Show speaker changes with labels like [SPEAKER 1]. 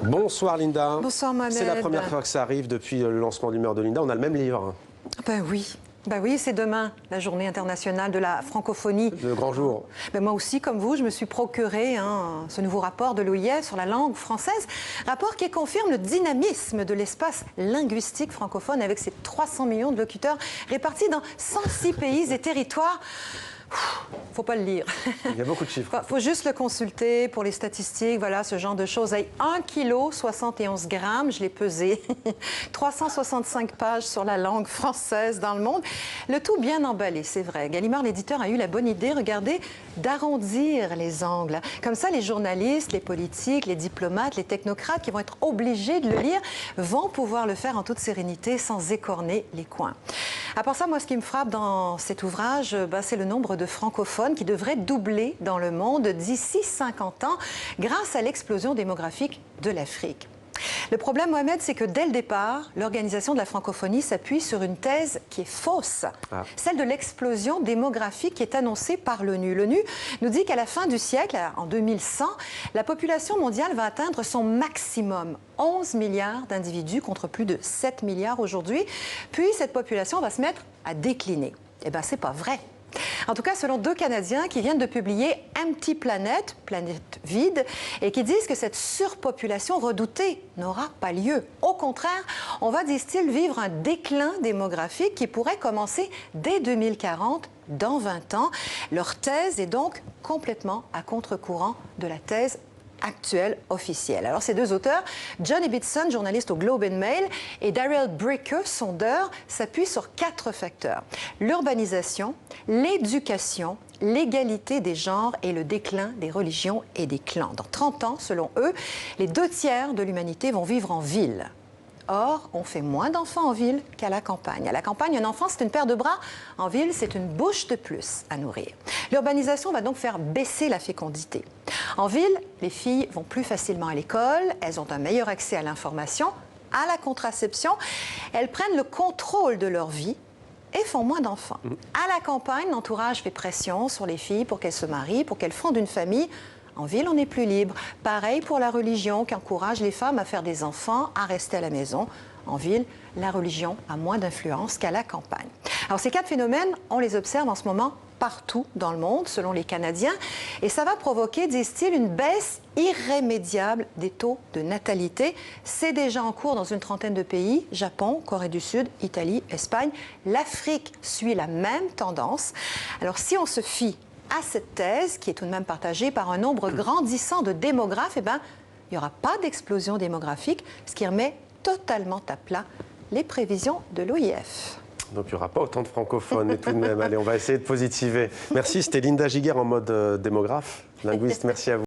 [SPEAKER 1] Bonsoir Linda.
[SPEAKER 2] Bonsoir Mohamed.
[SPEAKER 1] C'est la première fois que ça arrive depuis le lancement d'Humeur de Linda. On a le même livre.
[SPEAKER 2] Ben oui, c'est demain, la journée internationale de la francophonie.
[SPEAKER 1] Le grand jour.
[SPEAKER 2] Moi aussi, comme vous, je me suis procuré ce nouveau rapport de l'OIF sur la langue française. Rapport qui confirme le dynamisme de l'espace linguistique francophone avec ses 300 millions de locuteurs répartis dans 106 pays et territoires. Faut pas le lire.
[SPEAKER 1] Il y a beaucoup de chiffres.
[SPEAKER 2] Faut juste le consulter pour les statistiques, voilà, ce genre de choses. 1 kg 71 grammes, je l'ai pesé. 365 pages sur la langue française dans le monde. Le tout bien emballé, c'est vrai. Gallimard, l'éditeur, a eu la bonne idée, regardez, d'arrondir les angles. Comme ça, les journalistes, les politiques, les diplomates, les technocrates qui vont être obligés de le lire vont pouvoir le faire en toute sérénité sans écorner les coins. À part ça, moi, ce qui me frappe dans cet ouvrage, c'est le nombre de francophones qui devrait doubler dans le monde d'ici 50 ans grâce à l'explosion démographique de l'Afrique. Le problème, Mohamed, c'est que dès le départ, l'Organisation de la francophonie s'appuie sur une thèse qui est fausse, celle de l'explosion démographique qui est annoncée par l'ONU. L'ONU nous dit qu'à la fin du siècle, en 2100, la population mondiale va atteindre son maximum, 11 milliards d'individus contre plus de 7 milliards aujourd'hui. Puis cette population va se mettre à décliner. Eh bien, c'est pas vrai. En tout cas, selon 2 Canadiens qui viennent de publier Empty Planet, planète vide, et qui disent que cette surpopulation redoutée n'aura pas lieu. Au contraire, on va, disent-ils, vivre un déclin démographique qui pourrait commencer dès 2040, dans 20 ans. Leur thèse est donc complètement à contre-courant de la thèse actuelle officielle. Alors, ces 2 auteurs, John Ibbitson, journaliste au Globe and Mail, et Daryl Bricker, sondeur, s'appuient sur 4 facteurs. L'urbanisation, l'éducation, l'égalité des genres et le déclin des religions et des clans. Dans 30 ans, selon eux, les 2/3 de l'humanité vont vivre en ville. Or, on fait moins d'enfants en ville qu'à la campagne. À la campagne, un enfant, c'est une paire de bras. En ville, c'est une bouche de plus à nourrir. L'urbanisation va donc faire baisser la fécondité. En ville, les filles vont plus facilement à l'école, elles ont un meilleur accès à l'information, à la contraception, elles prennent le contrôle de leur vie et font moins d'enfants. À la campagne, l'entourage fait pression sur les filles pour qu'elles se marient, pour qu'elles fondent une famille. En ville, on est plus libre. Pareil pour la religion qui encourage les femmes à faire des enfants, à rester à la maison. En ville, la religion a moins d'influence qu'à la campagne. Alors, ces 4 phénomènes, on les observe en ce moment partout dans le monde, selon les Canadiens, et ça va provoquer, disent-ils, une baisse irrémédiable des taux de natalité. C'est déjà en cours dans une trentaine de pays, Japon, Corée du Sud, Italie, Espagne. L'Afrique suit la même tendance. Alors, si on se fie à cette thèse, qui est tout de même partagée par un nombre grandissant de démographes, il n'y aura pas d'explosion démographique, ce qui remet totalement à plat les prévisions de l'OIF.
[SPEAKER 1] Donc il n'y aura pas autant de francophones, mais tout de même, allez, on va essayer de positiver. Merci, c'était Linda Giguère en mode démographe, linguiste, merci à vous.